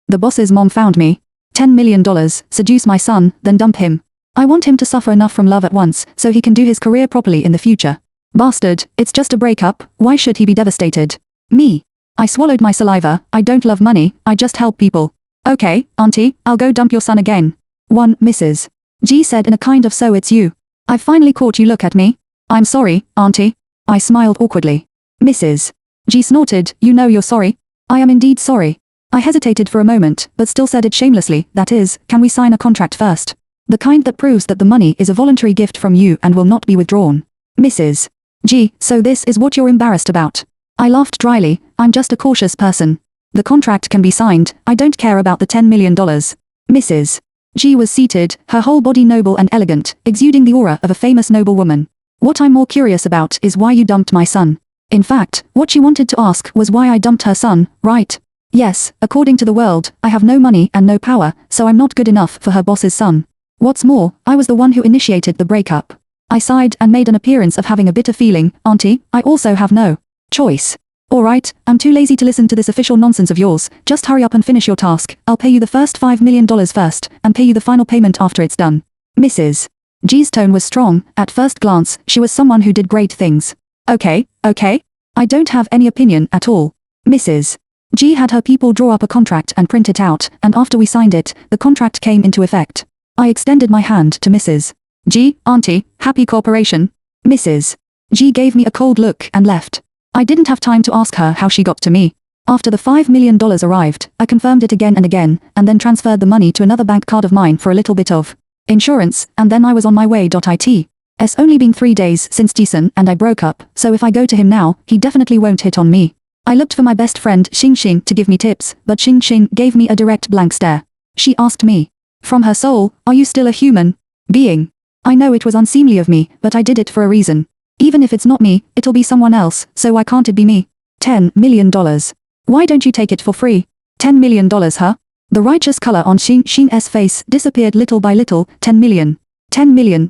The boss's mom found me. $10 million, seduce my son, then dump him. I want him to suffer enough from love at once, so he can do his career properly in the future. Bastard, it's just a breakup, why should he be devastated? Me. I swallowed my saliva, I don't love money, I just help people. Okay, auntie, I'll go dump your son again. 1. Mrs. G said in a kind of so it's you. I've finally caught you look at me. I'm sorry, auntie. I smiled awkwardly. Mrs. G snorted, you know you're sorry. I am indeed sorry. I hesitated for a moment, but still said it shamelessly, that is, can we sign a contract first? The kind that proves that the money is a voluntary gift from you and will not be withdrawn. Mrs. G, so this is what you're embarrassed about. I laughed dryly, I'm just a cautious person. The contract can be signed, I don't care about the $10 million. Mrs. G was seated, her whole body noble and elegant, exuding the aura of a famous noble woman. What I'm more curious about is why you dumped my son. In fact, what she wanted to ask was why I dumped her son, right? Yes, according to the world, I have no money and no power, so I'm not good enough for her boss's son. What's more, I was the one who initiated the breakup. I sighed and made an appearance of having a bitter feeling, auntie, I also have no choice. Alright, I'm too lazy to listen to this official nonsense of yours, just hurry up and finish your task, I'll pay you the first $5 million first, and pay you the final payment after it's done. Mrs. G's tone was strong, at first glance, she was someone who did great things. Okay. I don't have any opinion at all. Mrs. G had her people draw up a contract and print it out, and after we signed it, the contract came into effect. I extended my hand to Mrs. G, auntie, happy cooperation. Mrs. G gave me a cold look and left. I didn't have time to ask her how she got to me. After the $5 million arrived, I confirmed it again, and then transferred the money to another bank card of mine for a little bit of insurance, and then I was on my way. It's only been 3 days since Jason and I broke up, so if I go to him now, he definitely won't hit on me. I looked for my best friend Xing Xing to give me tips, but Xing Xing gave me a direct blank stare. She asked me, from her soul, are you still a human being? I know it was unseemly of me, but I did it for a reason. Even if it's not me, it'll be someone else, so why can't it be me? $10 million. Why don't you take it for free? $10 million, huh? The righteous color on Xing Xing's face disappeared little by little. 10 million. 10 million.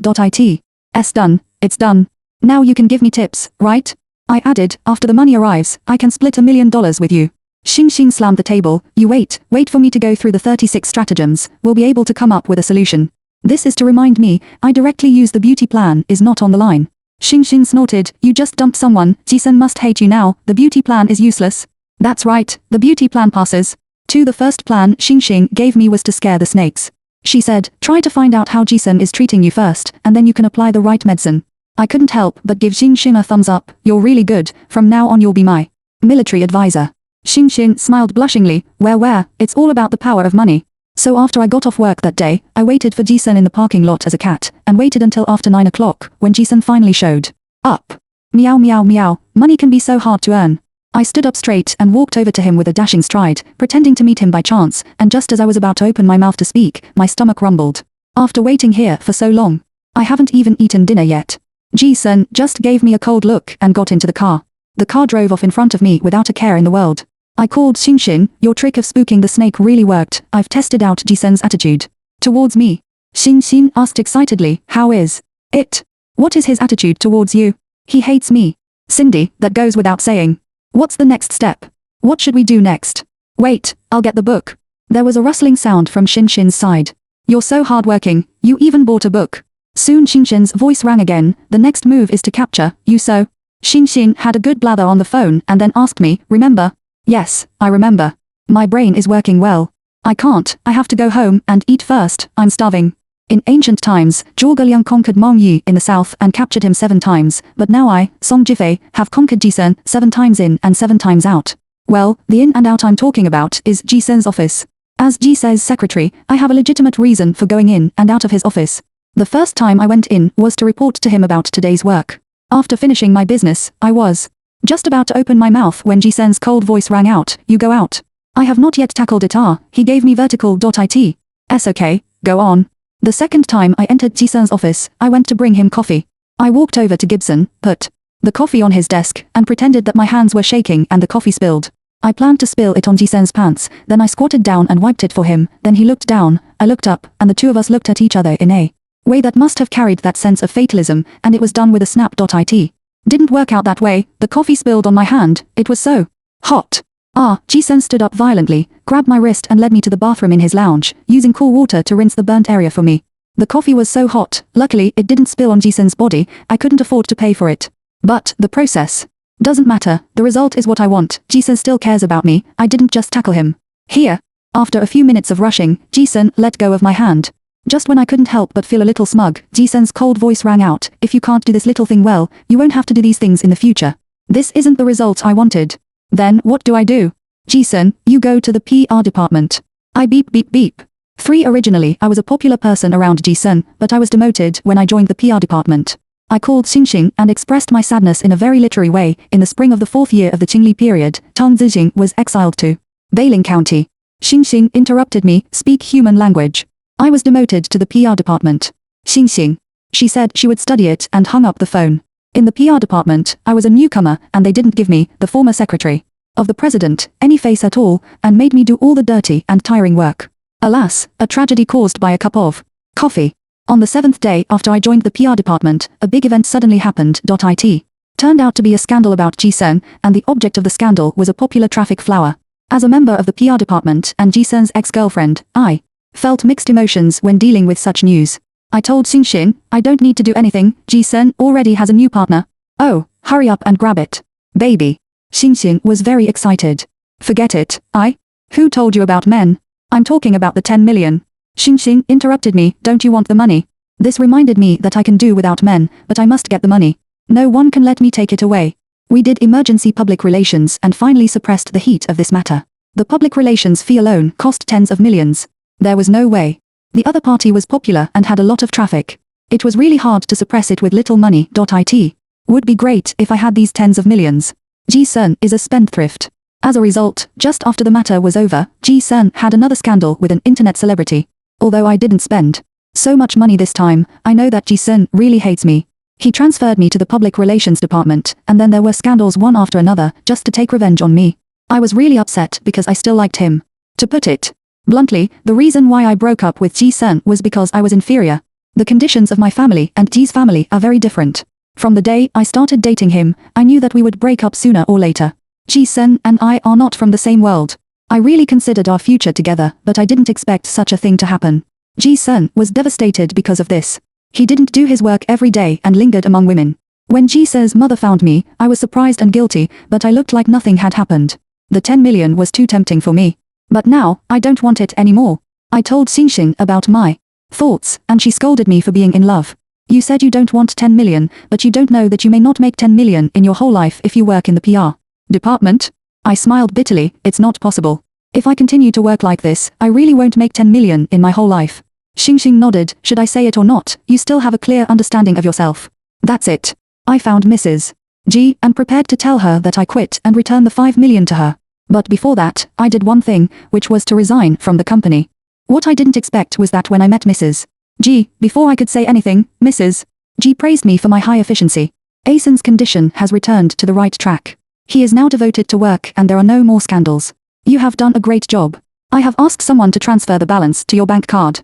It's done, it's done. Now you can give me tips, right? I added, after the money arrives, I can split $1 million with you. Xing Xing slammed the table, you wait for me to go through the 36 stratagems, we'll be able to come up with a solution. This is to remind me, I directly use the beauty plan is not on the line. Xing Xing snorted, you just dumped someone, Jason must hate you now, the beauty plan is useless. That's right, the beauty plan passes. The first plan Xing Xing gave me was to scare the snakes. She said, try to find out how Jason is treating you first, and then you can apply the right medicine. I couldn't help but give Xing Xing a thumbs up, you're really good, from now on you'll be my military advisor. Xing Xing smiled blushingly, where, it's all about the power of money. So after I got off work that day, I waited for Jason in the parking lot as a cat, and waited until after 9 o'clock, when Jason finally showed up. Meow meow meow, money can be so hard to earn. I stood up straight and walked over to him with a dashing stride, pretending to meet him by chance, and just as I was about to open my mouth to speak, my stomach rumbled. After waiting here for so long, I haven't even eaten dinner yet. Jason just gave me a cold look and got into the car. The car drove off in front of me without a care in the world. I called Xing Xing, your trick of spooking the snake really worked, I've tested out Jason's attitude towards me. Xing Xing asked excitedly, how is it? What is his attitude towards you? He hates me. Cindy, that goes without saying. What's the next step? What should we do next? Wait, I'll get the book. There was a rustling sound from Xing Xing's side. You're so hardworking, you even bought a book. Soon Xing Xing's voice rang again, the next move is to capture you so. Xing Xing had a good blather on the phone and then asked me, remember? Yes, I remember. My brain is working well. I can't, I have to go home and eat first, I'm starving. In ancient times, Zhuge Liang conquered Meng Yi in the south and captured him 7 times, but now I, Song Jifei, have conquered Jisun 7 times in and 7 times out. Well, the in and out I'm talking about is Jisun's office. As Jisun's secretary, I have a legitimate reason for going in and out of his office. The first time I went in was to report to him about today's work. After finishing my business, I was just about to open my mouth when Jisun's cold voice rang out, you go out. I have not yet tackled it. He gave me vertical.it. Okay, go on. The second time I entered Jisun's office, I went to bring him coffee. I walked over to Gibson, put the coffee on his desk, and pretended that my hands were shaking and the coffee spilled. I planned to spill it on Jisun's pants, then I squatted down and wiped it for him, then he looked down, I looked up, and the two of us looked at each other in a way that must have carried that sense of fatalism, and it was done with a snap.it. Didn't work out that way, the coffee spilled on my hand, it was so hot. Ji-sun stood up violently, grabbed my wrist and led me to the bathroom in his lounge, using cool water to rinse the burnt area for me. The coffee was so hot, luckily it didn't spill on Ji-sun's body, I couldn't afford to pay for it. But, the process. Doesn't matter, the result is what I want, Ji-sun still cares about me, I didn't just tackle him. Here. After a few minutes of rushing, Ji-sun let go of my hand. Just when I couldn't help but feel a little smug, Ji-sun's cold voice rang out, if you can't do this little thing well, you won't have to do these things in the future. This isn't the result I wanted. Then, what do I do? Ji-sun, you go to the PR department. I beep beep beep. 3. Originally, I was a popular person around Ji-sun, but I was demoted when I joined the PR department. I called Xingxing and expressed my sadness in a very literary way. In the spring of the 4th year of the Qingli period, Tang Zixing was exiled to Bailing County. Xingxing interrupted me, speak human language. I was demoted to the PR department. Xingxing. She said she would study it and hung up the phone. In the PR department, I was a newcomer and they didn't give me, the former secretary of the president, any face at all, and made me do all the dirty and tiring work. Alas, a tragedy caused by a cup of coffee. On the 7th day after I joined the PR department, a big event suddenly happened. It turned out to be a scandal about Ji-sun, and the object of the scandal was a popular traffic flower. As a member of the PR department and Ji-sun's ex-girlfriend, I felt mixed emotions when dealing with such news. I told Xingxing, I don't need to do anything, Ji-sun already has a new partner. Oh, hurry up and grab it. Baby. Xingxing was very excited. Forget it, Who told you about men? I'm talking about the 10 million. Xingxing interrupted me, don't you want the money? This reminded me that I can do without men, but I must get the money. No one can let me take it away. We did emergency public relations and finally suppressed the heat of this matter. The public relations fee alone cost tens of millions. There was no way. The other party was popular and had a lot of traffic. It was really hard to suppress it with little money. It would be great if I had these tens of millions. Ji-sun is a spendthrift. As a result, just after the matter was over, Ji-sun had another scandal with an internet celebrity. Although I didn't spend so much money this time, I know that Ji-sun really hates me. He transferred me to the public relations department, and then there were scandals one after another, just to take revenge on me. I was really upset because I still liked him. To put it bluntly, the reason why I broke up with Ji-sun was because I was inferior. The conditions of my family and Ji's family are very different. From the day I started dating him, I knew that we would break up sooner or later. Ji-sun and I are not from the same world. I really considered our future together, but I didn't expect such a thing to happen. Ji-sun was devastated because of this. He didn't do his work every day and lingered among women. When Ji-sun's mother found me, I was surprised and guilty, but I looked like nothing had happened. The 10 million was too tempting for me. But now, I don't want it anymore. I told Xingxing about my thoughts, and she scolded me for being in love. You said you don't want 10 million, but you don't know that you may not make 10 million in your whole life if you work in the PR department? I smiled bitterly, it's not possible. If I continue to work like this, I really won't make 10 million in my whole life. Xingxing nodded, should I say it or not, you still have a clear understanding of yourself. That's it. I found Mrs. G and prepared to tell her that I quit and return the 5 million to her. But before that, I did one thing, which was to resign from the company. What I didn't expect was that when I met Mrs. G, before I could say anything, Mrs. G praised me for my high efficiency. Asen's condition has returned to the right track. He is now devoted to work and there are no more scandals. You have done a great job. I have asked someone to transfer the balance to your bank card.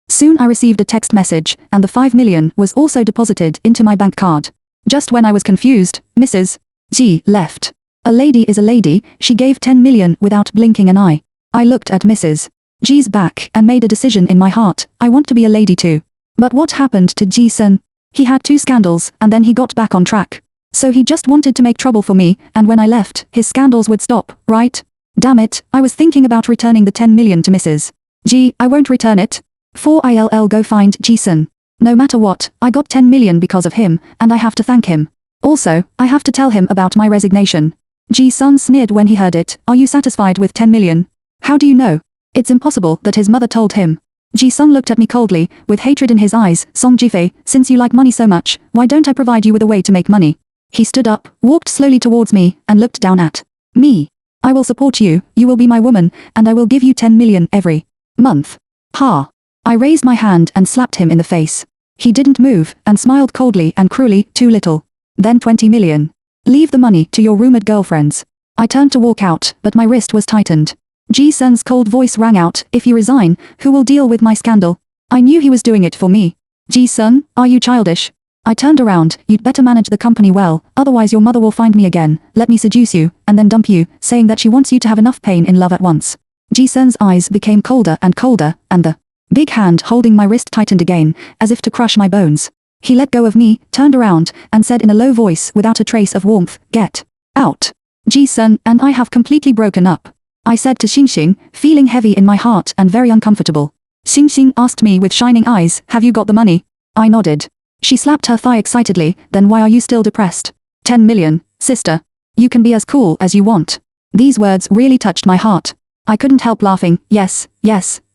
Soon I received a text message, and the 5 million was also deposited into my bank card. Just when I was confused, Mrs. G left. A lady is a lady, she gave 10 million without blinking an eye. I looked at Mrs. G's back and made a decision in my heart, I want to be a lady too. But what happened to Ji-sun? He had 2 scandals, and then he got back on track. So he just wanted to make trouble for me, and when I left, his scandals would stop, right? Damn it, I was thinking about returning the 10 million to Mrs. G, I won't return it. 4ILL go find Ji-sun. No matter what, I got 10 million because of him, and I have to thank him. Also, I have to tell him about my resignation. Ji-sun sneered when he heard it, are you satisfied with 10 million? How do you know? It's impossible that his mother told him. Ji-sun looked at me coldly, with hatred in his eyes, Song Jifei, since you like money so much, why don't I provide you with a way to make money? He stood up, walked slowly towards me, and looked down at me. I will support you, you will be my woman, and I will give you 10 million every month. Ha! I raised my hand and slapped him in the face. He didn't move, and smiled coldly and cruelly, too little. Then 20 million. Leave the money to your rumored girlfriends. I turned to walk out, but my wrist was tightened. Ji-sun's cold voice rang out, if you resign, who will deal with my scandal? I knew he was doing it for me. Ji-sun, are you childish? I turned around. You'd better manage the company well, otherwise your mother will find me again, let me seduce you, and then dump you, saying that she wants you to have enough pain in love at once. Ji-sun's eyes became colder, and the big hand holding my wrist tightened again, as if to crush my bones. He let go of me, turned around, and said in a low voice without a trace of warmth, "Get out. Ji-sun and I have completely broken up," I said to Xingxing, feeling heavy in my heart and very uncomfortable. Xingxing asked me with shining eyes, "Have you got the money?" I nodded. She slapped her thigh excitedly, "Then why are you still depressed? 10 million, sister. You can be as cool as you want." These words really touched my heart. I couldn't help laughing. Yes,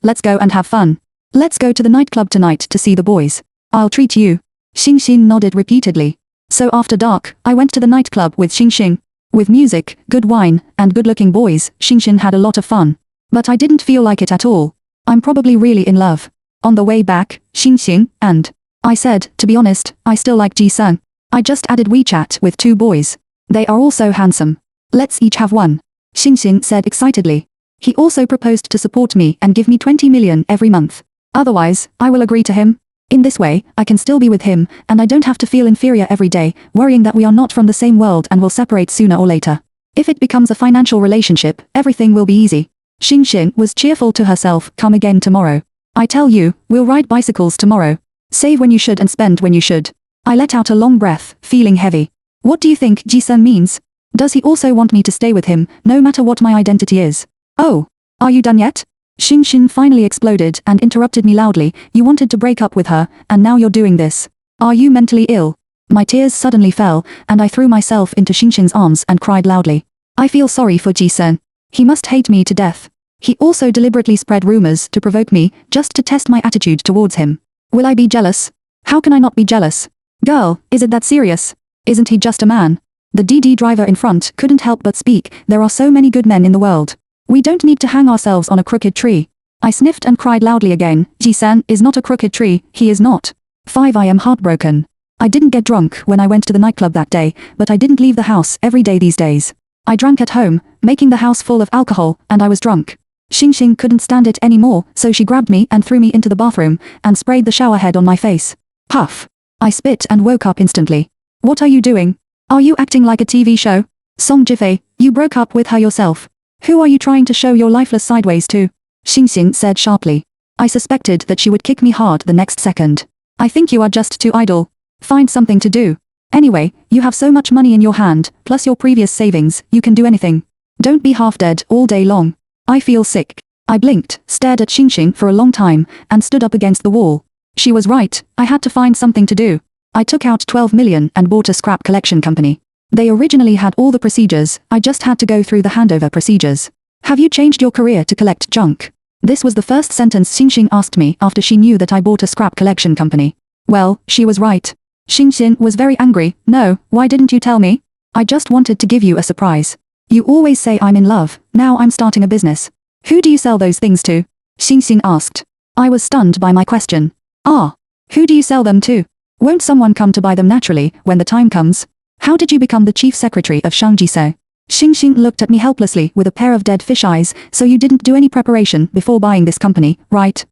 let's go and have fun. Let's go to the nightclub tonight to see the boys. I'll treat you. Xingxing nodded repeatedly. So after dark, I went to the nightclub with Xingxing. With music, good wine, and good-looking boys, Xingxing had a lot of fun. But I didn't feel like it at all. I'm probably really in love. On the way back, Xingxing and I said, to be honest, I still like Ji-sun. I just added WeChat with 2 boys. They are all so handsome. Let's each have one. Xingxing said excitedly. He also proposed to support me and give me 20 million every month. Otherwise, I will agree to him. In this way, I can still be with him, and I don't have to feel inferior every day, worrying that we are not from the same world and will separate sooner or later. If it becomes a financial relationship, everything will be easy. Xingxing was cheerful to herself, come again tomorrow. I tell you, we'll ride bicycles tomorrow. Save when you should and spend when you should. I let out a long breath, feeling heavy. What do you think Ji-sun means? Does he also want me to stay with him, no matter what my identity is? Oh, are you done yet? Xingxing finally exploded and interrupted me loudly. You wanted to break up with her, and now you're doing this. Are you mentally ill? My tears suddenly fell, and I threw myself into Xingxing's arms and cried loudly. I feel sorry for Ji-sun. He must hate me to death. He also deliberately spread rumors to provoke me, just to test my attitude towards him. Will I be jealous? How can I not be jealous? Girl, is it that serious? Isn't he just a man? The DD driver in front couldn't help but speak. There are so many good men in the world. We don't need to hang ourselves on a crooked tree. I sniffed and cried loudly again. Ji-sun is not a crooked tree, he is not. 5. I am heartbroken. I didn't get drunk when I went to the nightclub that day, but I didn't leave the house every day these days. I drank at home, making the house full of alcohol, and I was drunk. Xingxing couldn't stand it anymore, so she grabbed me and threw me into the bathroom, and sprayed the shower head on my face. Puff. I spit and woke up instantly. What are you doing? Are you acting like a TV show? Song Jifei, you broke up with her yourself. Who are you trying to show your lifeless sideways to? Xingxing said sharply. I suspected that she would kick me hard the next second. I think you are just too idle. Find something to do. Anyway, you have so much money in your hand, plus your previous savings, you can do anything. Don't be half dead all day long. I feel sick. I blinked, stared at Xingxing for a long time, and stood up against the wall. She was right, I had to find something to do. I took out 12 million and bought a scrap collection company. They originally had all the procedures, I just had to go through the handover procedures. Have you changed your career to collect junk? This was the first sentence Xingxing asked me after she knew that I bought a scrap collection company. Well, she was right. Xingxing was very angry. No, why didn't you tell me? I just wanted to give you a surprise. You always say I'm in love, now I'm starting a business. Who do you sell those things to? Xingxing asked. I was stunned by my question. Ah, who do you sell them to? Won't someone come to buy them naturally, when the time comes? How did you become the chief secretary of Shangji-se? Xingxing looked at me helplessly with a pair of dead fish eyes. So you didn't do any preparation before buying this company, right?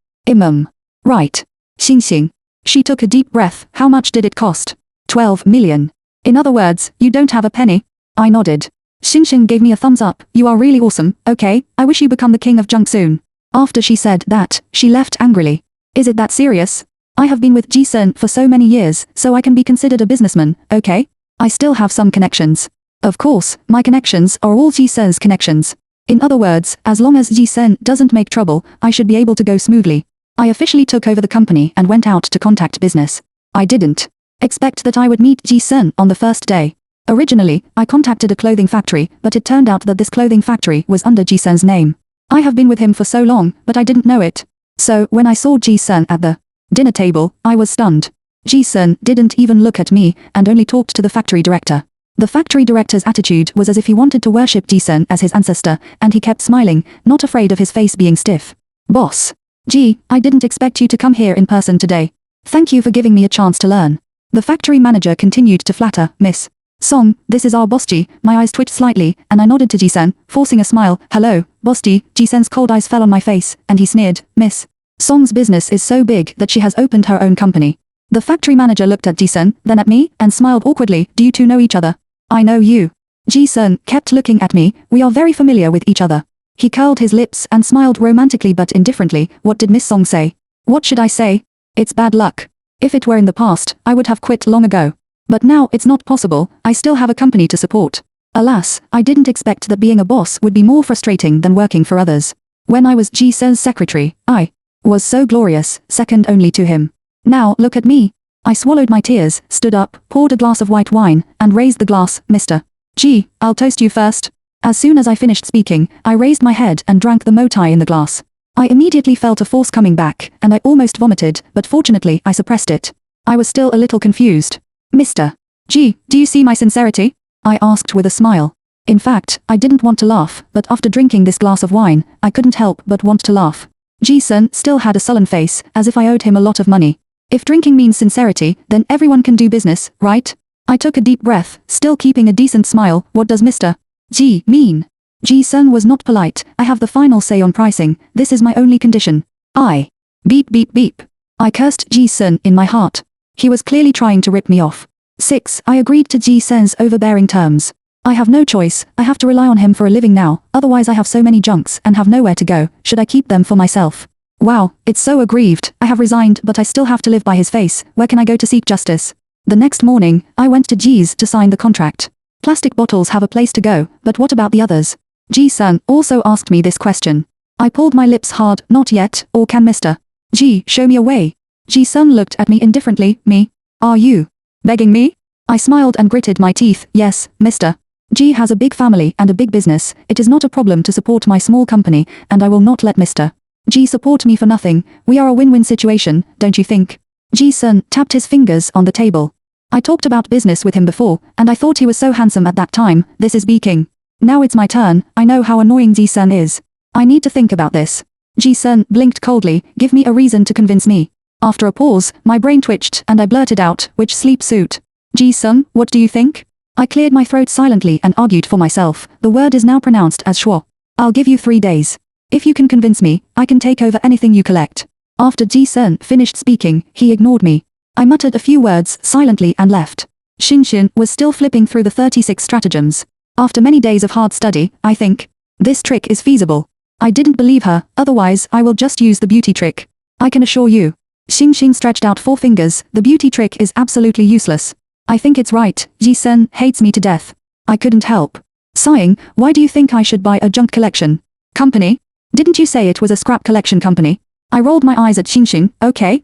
Right. Xingxing. She took a deep breath. How much did it cost? 12 million. In other words, you don't have a penny? I nodded. Xingxing gave me a thumbs up. You are really awesome, okay, I wish you become the king of junk soon. After she said that, she left angrily. Is it that serious? I have been with Ji-sun for so many years, so I can be considered a businessman, okay? I still have some connections. Of course, my connections are all Ji-sun's connections. In other words, as long as Ji-sun doesn't make trouble, I should be able to go smoothly. I officially took over the company and went out to contact business. I didn't expect that I would meet Ji-sun on the first day. Originally, I contacted a clothing factory, but it turned out that this clothing factory was under Ji-sun's name. I have been with him for so long, but I didn't know it. So, when I saw Ji-sun at the dinner table, I was stunned. Ji-sun didn't even look at me, and only talked to the factory director. The factory director's attitude was as if he wanted to worship Ji-sun as his ancestor, and he kept smiling, not afraid of his face being stiff. Boss. Gee, I didn't expect you to come here in person today. Thank you for giving me a chance to learn. The factory manager continued to flatter, Miss Song, this is our boss Ji. My eyes twitched slightly, and I nodded to Ji-sun, forcing a smile. Hello, boss Ji. Ji-sun's cold eyes fell on my face, and he sneered, Miss Song's business is so big that she has opened her own company. The factory manager looked at Ji-sun, then at me, and smiled awkwardly. Do you two know each other? I know you. Ji-sun kept looking at me. We are very familiar with each other. He curled his lips and smiled romantically but indifferently. What did Miss Song say? What should I say? It's bad luck. If it were in the past, I would have quit long ago. But now it's not possible. I still have a company to support. Alas, I didn't expect that being a boss would be more frustrating than working for others. When I was Ji-sun's secretary, I was so glorious, second only to him. Now, look at me. I swallowed my tears, stood up, poured a glass of white wine, and raised the glass. Mr. G, I'll toast you first. As soon as I finished speaking, I raised my head and drank the motai in the glass. I immediately felt a force coming back, and I almost vomited, but fortunately I suppressed it. I was still a little confused. Mr. G, do you see my sincerity? I asked with a smile. In fact, I didn't want to laugh, but after drinking this glass of wine, I couldn't help but want to laugh. Ji-sun still had a sullen face, as if I owed him a lot of money. If drinking means sincerity, then everyone can do business, right? I took a deep breath, still keeping a decent smile. What does Mr. G mean? Ji-sun was not polite. I have the final say on pricing. This is my only condition. Beep beep beep. I cursed Ji-sun in my heart. He was clearly trying to rip me off. 6. I agreed to Ji-sun's overbearing terms. I have no choice. I have to rely on him for a living now, otherwise I have so many junks and have nowhere to go. Should I keep them for myself? Wow, it's so aggrieved. I have resigned, but I still have to live by his face. Where can I go to seek justice? The next morning, I went to Ji's to sign the contract. Plastic bottles have a place to go, but what about the others? Ji-sun also asked me this question. I pulled my lips hard. Not yet, or can Mr. G show me a way? Ji-sun looked at me indifferently. Me? Are you begging me? I smiled and gritted my teeth. Yes, Mr. G has a big family and a big business. It is not a problem to support my small company, and I will not let Mr. G support me for nothing. We are a win-win situation, don't you think? Ji-sun tapped his fingers on the table. I talked about business with him before, and I thought he was so handsome at that time. This is speaking. Now it's my turn. I know how annoying Ji-sun is. I need to think about this. Ji-sun blinked coldly. Give me a reason to convince me. After a pause, my brain twitched and I blurted out, which sleep suit? Ji-sun, what do you think? I cleared my throat silently and argued for myself. The word is now pronounced as schwa. I'll give you 3 days. If you can convince me, I can take over anything you collect. After Ji-sun finished speaking, he ignored me. I muttered a few words silently and left. Xinxin was still flipping through the 36 stratagems. After many days of hard study, I think this trick is feasible. I didn't believe her, otherwise I will just use the beauty trick. I can assure you. Xinxin stretched out 4 fingers. The beauty trick is absolutely useless. I think it's right. Ji-sun hates me to death. I couldn't help sighing. Why do you think I should buy a junk collection company? Didn't you say it was a scrap collection company? I rolled my eyes at Xinxin. Okay,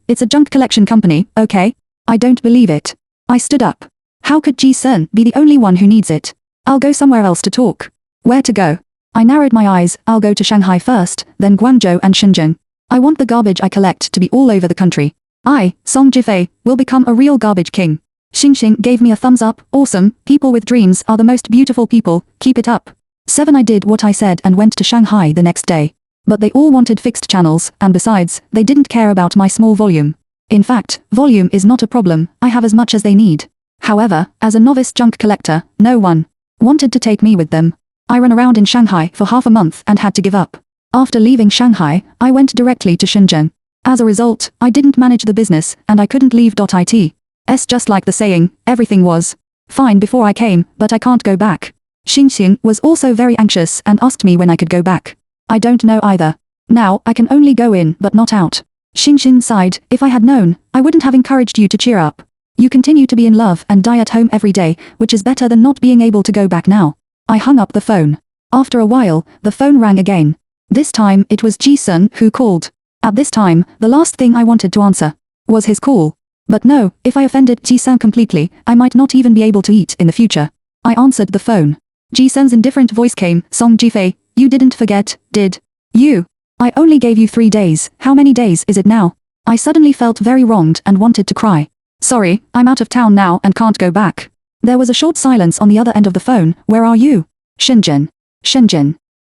it's a junk collection company, okay. I don't believe it. I stood up. How could Ji-sun be the only one who needs it? I'll go somewhere else to talk. Where to go? I narrowed my eyes. I'll go to Shanghai first, then Guangzhou and Shenzhen. I want the garbage I collect to be all over the country. I, Song Jifei, will become a real garbage king. Xinxin gave me a thumbs up. Awesome, people with dreams are the most beautiful people, keep it up. 7. I did what I said and went to Shanghai the next day. But they all wanted fixed channels, and besides, they didn't care about my small volume. In fact, volume is not a problem. I have as much as they need. However, as a novice junk collector, no one wanted to take me with them. I ran around in Shanghai for half a month and had to give up. After leaving Shanghai, I went directly to Shenzhen. As a result, I didn't manage the business, and I couldn't leave .it. Just like the saying, everything was fine before I came, but I can't go back. Xinxin was also very anxious and asked me when I could go back. I don't know either. Now, I can only go in but not out. Xinxin sighed. If I had known, I wouldn't have encouraged you to cheer up. You continue to be in love and die at home every day, which is better than not being able to go back now. I hung up the phone. After a while, the phone rang again. This time, it was Ji-sun who called. At this time, the last thing I wanted to answer was his call. But no, if I offended Ji-sun completely, I might not even be able to eat in the future. I answered the phone. Ji-sun's indifferent voice came. Song Jifei, you didn't forget, did you? I only gave you 3 days. How many days is it now? I suddenly felt very wronged and wanted to cry. Sorry, I'm out of town now and can't go back. There was a short silence on the other end of the phone. Where are you? Shenzhen.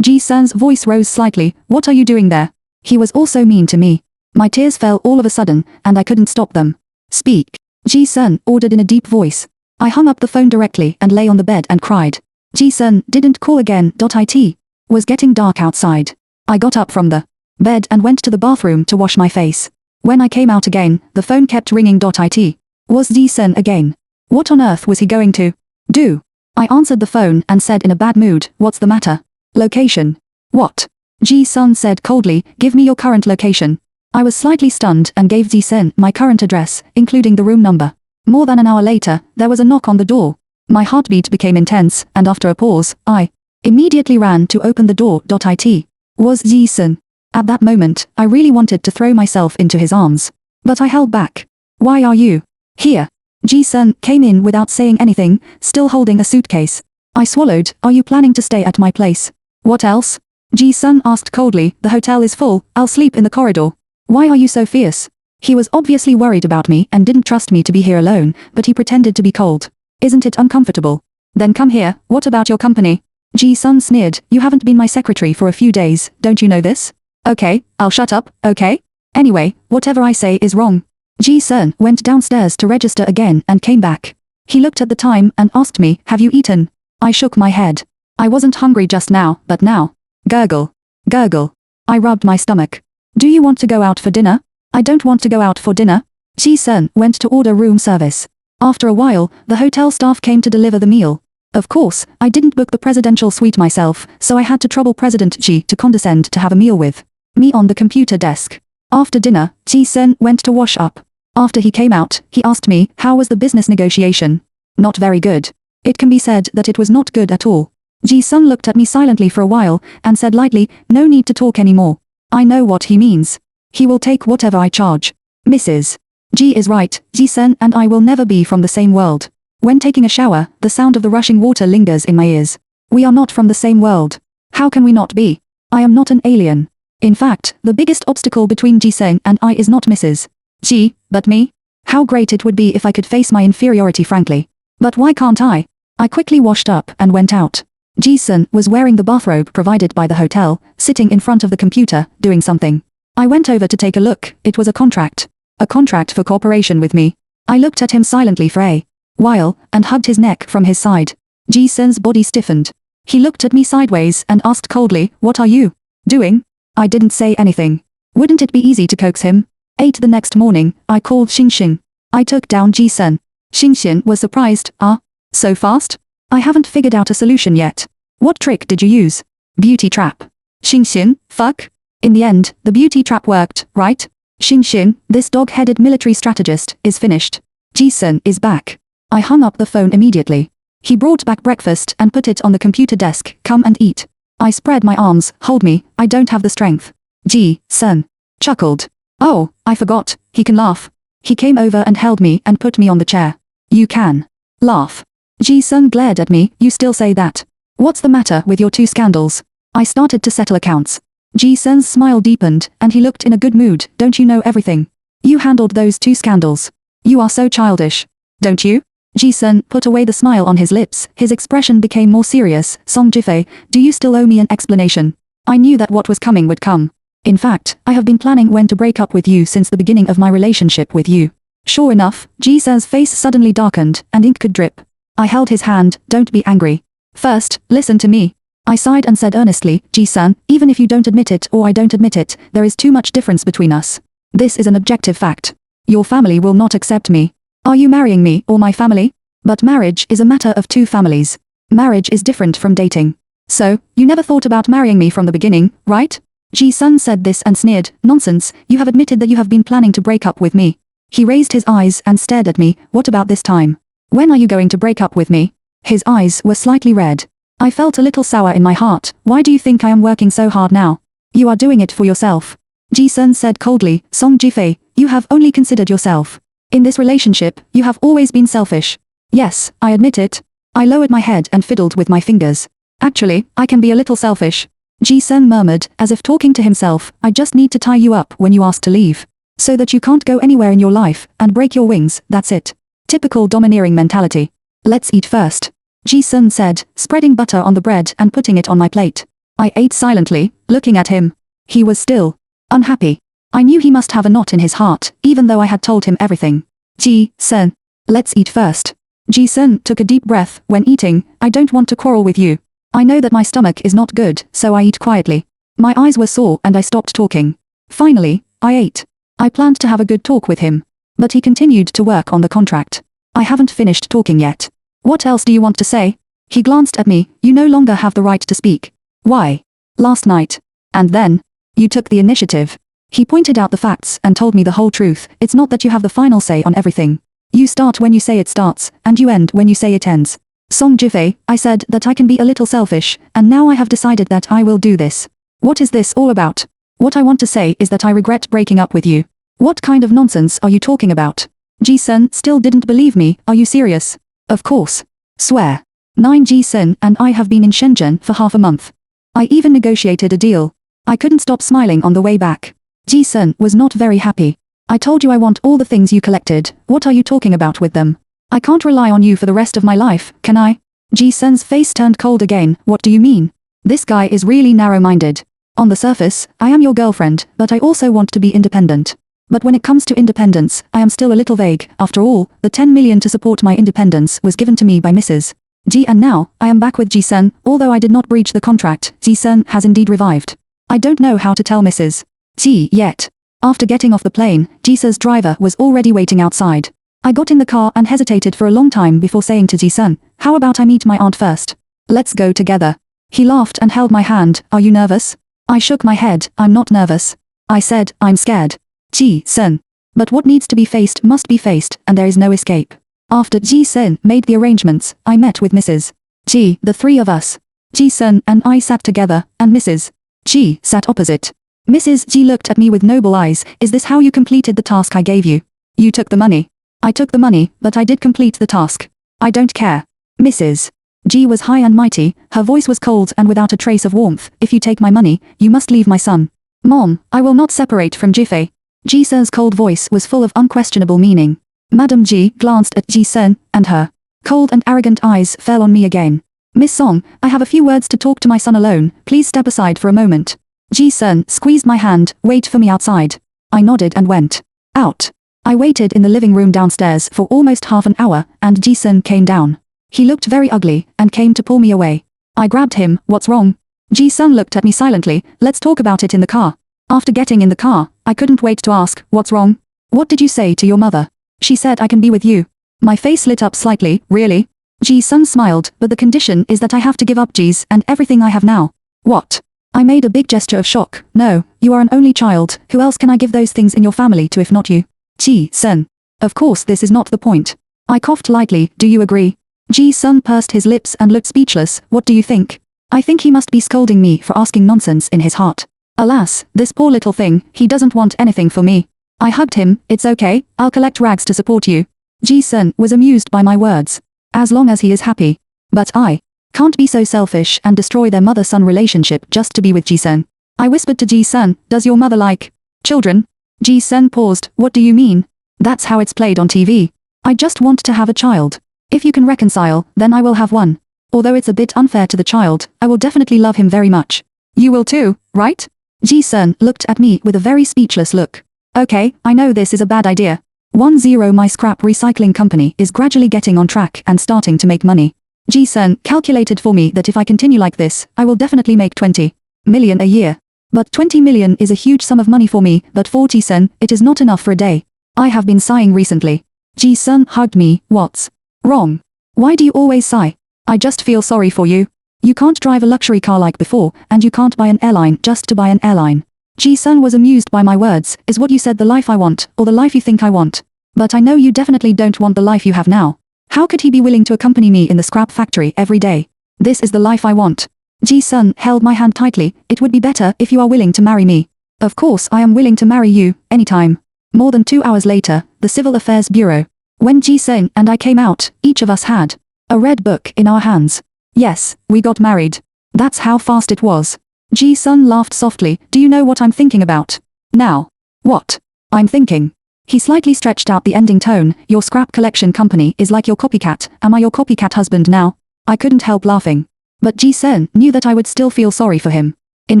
Ji-sun's voice rose slightly. What are you doing there? He was also mean to me. My tears fell all of a sudden, and I couldn't stop them. Speak. Ji-sun ordered in a deep voice. I hung up the phone directly and lay on the bed and cried. Ji-sun didn't call again. It was getting dark outside. I got up from the bed and went to the bathroom to wash my face. When I came out again, the phone kept ringing. It was Ji-sun again. What on earth was he going to do? I answered the phone and said in a bad mood, "What's the matter?" "Location." "What?" Ji-sun said coldly, "Give me your current location." I was slightly stunned and gave Ji-sun my current address, including the room number. More than an hour later, there was a knock on the door. My heartbeat became intense, and after a pause, I immediately ran to open the door. It was Ji-sun. At that moment, I really wanted to throw myself into his arms. But I held back. "Why are you here?" Ji-sun came in without saying anything, still holding a suitcase. I swallowed. "Are you planning to stay at my place?" "What else?" Ji-sun asked coldly. "The hotel is full, I'll sleep in the corridor." "Why are you so fierce?" He was obviously worried about me and didn't trust me to be here alone, but he pretended to be cold. "Isn't it uncomfortable? Then come here. What about your company?" Ji-sun sneered. "You haven't been my secretary for a few days, don't you know this?" "Okay, I'll shut up, okay? Anyway, whatever I say is wrong." Ji-sun went downstairs to register again and came back. He looked at the time and asked me, "Have you eaten?" I shook my head. I wasn't hungry just now, but now. Gurgle. Gurgle. I rubbed my stomach. "Do you want to go out for dinner?" "I don't want to go out for dinner." Ji-sun went to order room service. After a while, the hotel staff came to deliver the meal. Of course, I didn't book the presidential suite myself, so I had to trouble President Ji to condescend to have a meal with me on the computer desk. After dinner, Ji-sun went to wash up. After he came out, he asked me, "How was the business negotiation?" "Not very good." It can be said that it was not good at all. Ji-sun looked at me silently for a while, and said lightly, "No need to talk anymore. I know what he means. He will take whatever I charge." Mrs. Ji is right, Ji-sun and I will never be from the same world. When taking a shower, the sound of the rushing water lingers in my ears. We are not from the same world. How can we not be? I am not an alien. In fact, the biggest obstacle between Ji-sun and I is not Mrs. Ji, but me. How great it would be if I could face my inferiority frankly. But why can't I? I quickly washed up and went out. Ji-sun was wearing the bathrobe provided by the hotel, sitting in front of the computer, doing something. I went over to take a look. It was a contract. A contract for cooperation with me. I looked at him silently for a while, and hugged his neck from his side. Ji-sun's body stiffened. He looked at me sideways and asked coldly, "What are you doing?" I didn't say anything. Wouldn't it be easy to coax him? 8 the next morning, I called Xinxin. I took down Ji-sun. Xinxin was surprised. "Ah, so fast? I haven't figured out a solution yet." "What trick did you use?" "Beauty trap." "Xinxin, fuck." In the end, the beauty trap worked, right? Xinxin, this dog-headed military strategist, is finished. Ji-sun is back. I hung up the phone immediately. He brought back breakfast and put it on the computer desk. "Come and eat." I spread my arms. "Hold me, I don't have the strength." Ji-sun chuckled. "Oh, I forgot, he can laugh." He came over and held me and put me on the chair. "You can laugh." Ji-sun glared at me. "You still say that? What's the matter with your 2 scandals?" I started to settle accounts. Ji-sun's smile deepened, and he looked in a good mood. "Don't you know everything? You handled those 2 scandals. You are so childish. Don't you?" Ji-sun put away the smile on his lips. His expression became more serious. "Song Jifei, do you still owe me an explanation?" I knew that what was coming would come. "In fact, I have been planning when to break up with you since the beginning of my relationship with you." Sure enough, Ji-sun's face suddenly darkened, and ink could drip. I held his hand. "Don't be angry. First, listen to me." I sighed and said earnestly, "Ji-sun, even if you don't admit it or I don't admit it, there is too much difference between us. This is an objective fact. Your family will not accept me. Are you marrying me or my family? But marriage is a matter of 2 families. Marriage is different from dating. So, you never thought about marrying me from the beginning, right?" Ji-sun said this and sneered. "Nonsense, you have admitted that you have been planning to break up with me." He raised his eyes and stared at me. "What about this time? When are you going to break up with me?" His eyes were slightly red. I felt a little sour in my heart. "Why do you think I am working so hard now? You are doing it for yourself." Ji-sun said coldly. "Song Jifei, you have only considered yourself. In this relationship, you have always been selfish." "Yes, I admit it." I lowered my head and fiddled with my fingers. "Actually, I can be a little selfish." Ji-sun murmured, as if talking to himself. "I just need to tie you up when you ask to leave. So that you can't go anywhere in your life, and break your wings, that's it. Typical domineering mentality. Let's eat first." Ji-sun said, spreading butter on the bread and putting it on my plate. I ate silently, looking at him. He was still unhappy. I knew he must have a knot in his heart, even though I had told him everything. "Ji-sun, let's eat first." Ji-sun took a deep breath. "When eating, I don't want to quarrel with you. I know that my stomach is not good, so I eat quietly." My eyes were sore and I stopped talking. Finally, I ate. I planned to have a good talk with him. But he continued to work on the contract. I haven't finished talking yet. What else do you want to say? He glanced at me. You no longer have the right to speak. Why? Last night. And then? You took the initiative. He pointed out the facts and told me the whole truth. It's not that you have the final say on everything. You start when you say it starts, and you end when you say it ends. Song Jifei, I said that I can be a little selfish, and now I have decided that I will do this. What is this all about? What I want to say is that I regret breaking up with you. What kind of nonsense are you talking about? Ji-sun still didn't believe me. Are you serious? Of course. Swear. 9 Ji-sun and I have been in Shenzhen for half a month. I even negotiated a deal. I couldn't stop smiling on the way back. Ji-sun was not very happy. I told you I want all the things you collected. What are you talking about with them? I can't rely on you for the rest of my life, can I? Ji-sun's face turned cold again. What do you mean? This guy is really narrow-minded. On the surface, I am your girlfriend, but I also want to be independent. But when it comes to independence, I am still a little vague. After all, the 10 million to support my independence was given to me by Mrs. Ji, and now, I am back with Ji-sun. Although I did not breach the contract, Ji-sun has indeed revived. I don't know how to tell Mrs. Ji yet. After getting off the plane, Ji-sun's driver was already waiting outside. I got in the car and hesitated for a long time before saying to Ji-sun, how about I meet my aunt first? Let's go together. He laughed and held my hand. Are you nervous? I shook my head. I'm not nervous. I said, I'm scared. Ji-sun. But what needs to be faced must be faced, and there is no escape. After Ji-sun made the arrangements, I met with Mrs. Ji, the three of us. Ji-sun and I sat together, and Mrs. Ji sat opposite. Mrs. Ji looked at me with noble eyes. Is this how you completed the task I gave you? You took the money. I took the money, but I did complete the task. I don't care. Mrs. Ji was high and mighty. Her voice was cold and without a trace of warmth. If you take my money, you must leave my son. Mom, I will not separate from Jifei. Ji-sun's cold voice was full of unquestionable meaning. Madam Ji glanced at Ji-sun, and her cold and arrogant eyes fell on me again. Miss Song, I have a few words to talk to my son alone. Please step aside for a moment. Ji-sun squeezed my hand. Wait for me outside. I nodded and went out. I waited in the living room downstairs for almost half an hour, and Ji-sun came down. He looked very ugly, and came to pull me away. I grabbed him. What's wrong? Ji-sun looked at me silently. Let's talk about it in the car. After getting in the car, I couldn't wait to ask, what's wrong? What did you say to your mother? She said I can be with you. My face lit up slightly. Really? Ji-sun smiled, but the condition is that I have to give up Ji's and everything I have now. What? I made a big gesture of shock. No, you are an only child. Who else can I give those things in your family to if not you? Ji-sun. Of course this is not the point. I coughed lightly. Do you agree? Ji-sun pursed his lips and looked speechless. What do you think? I think he must be scolding me for asking nonsense in his heart. Alas, this poor little thing, he doesn't want anything for me. I hugged him. It's okay, I'll collect rags to support you. Ji-sun was amused by my words. As long as he is happy. But I can't be so selfish and destroy their mother-son relationship just to be with Ji-sun. I whispered to Ji-sun, does your mother like children? Ji-sun paused. What do you mean? That's how it's played on TV. I just want to have a child. If you can reconcile, then I will have one. Although it's a bit unfair to the child, I will definitely love him very much. You will too, right? Ji-sun looked at me with a very speechless look. Okay, I know this is a bad idea. 10 My scrap recycling company is gradually getting on track and starting to make money. Ji-sun calculated for me that if I continue like this, I will definitely make 20 million a year. But 20 million is a huge sum of money for me, but for Ji-sun, it is not enough for a day. I have been sighing recently. Ji-sun hugged me. What's wrong? Why do you always sigh? I just feel sorry for you. You can't drive a luxury car like before, and you can't buy an airline just to buy an airline. Ji-sun was amused by my words. Is what you said the life I want, or the life you think I want? But I know you definitely don't want the life you have now. How could he be willing to accompany me in the scrap factory every day? This is the life I want. Ji-sun held my hand tightly. It would be better if you are willing to marry me. Of course I am willing to marry you, anytime. More than 2 hours later, the Civil Affairs Bureau. When Ji-sun and I came out, each of us had a red book in our hands. Yes, we got married. That's how fast it was. Ji-sun laughed softly. Do you know what I'm thinking about? Now. What? I'm thinking. He slightly stretched out the ending tone. Your scrap collection company is like your copycat. Am I your copycat husband now? I couldn't help laughing. But Ji-sun knew that I would still feel sorry for him. In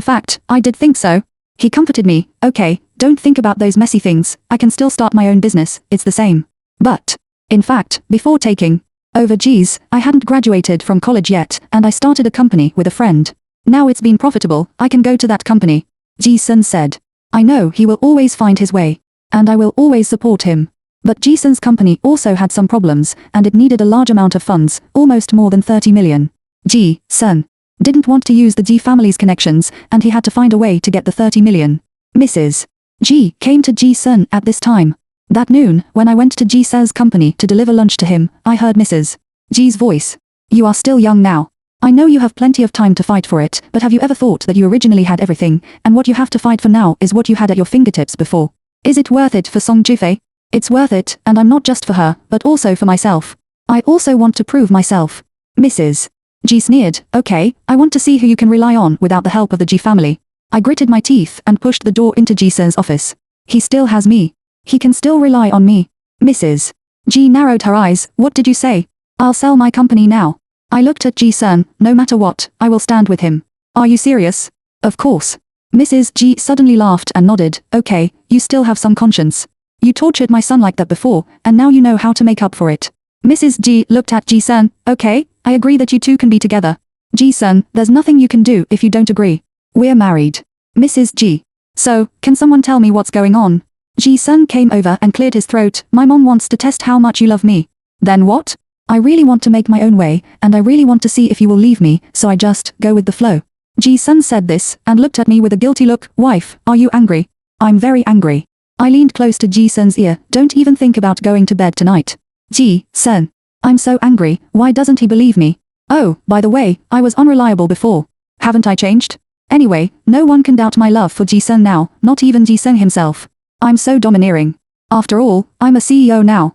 fact, I did think so. He comforted me. Okay, don't think about those messy things. I can still start my own business. It's the same. But, in fact, before taking over G's, I hadn't graduated from college yet, and I started a company with a friend. Now it's been profitable, I can go to that company. Ji-sun said. I know he will always find his way. And I will always support him. But Ji-sun's company also had some problems, and it needed a large amount of funds, almost more than 30 million. Ji-sun didn't want to use the Ji family's connections, and he had to find a way to get the 30 million. Mrs. Ji came to Ji-sun at this time. That noon, when I went to Ji-sun's company to deliver lunch to him, I heard Mrs. Ji's voice. You are still young now. I know you have plenty of time to fight for it, but have you ever thought that you originally had everything, and what you have to fight for now is what you had at your fingertips before? Is it worth it for Song Jifei? It's worth it, and I'm not just for her, but also for myself. I also want to prove myself. Mrs. Ji sneered. Okay, I want to see who you can rely on without the help of the Ji family. I gritted my teeth and pushed the door into Ji-sun's office. He still has me. He can still rely on me. Mrs. Ji narrowed her eyes. What did you say? I'll sell my company now. I looked at Ji-sun. No matter what, I will stand with him. Are you serious? Of course. Mrs. Ji suddenly laughed and nodded. Okay, you still have some conscience. You tortured my son like that before, and now you know how to make up for it. Mrs. Ji looked at Ji-sun. Okay, I agree that you two can be together. Ji-sun, there's nothing you can do if you don't agree. We're married. Mrs. Ji. So, can someone tell me what's going on? Ji-sun came over and cleared his throat. My mom wants to test how much you love me. Then what? I really want to make my own way, and I really want to see if you will leave me, so I just go with the flow. Ji-sun said this, and looked at me with a guilty look. Wife, are you angry? I'm very angry. I leaned close to Ji-sun's ear. Don't even think about going to bed tonight. Ji-sun. I'm so angry, why doesn't he believe me? Oh, by the way, I was unreliable before. Haven't I changed? Anyway, no one can doubt my love for Ji-sun now, not even Ji-sun himself. I'm so domineering. After all, I'm a CEO now.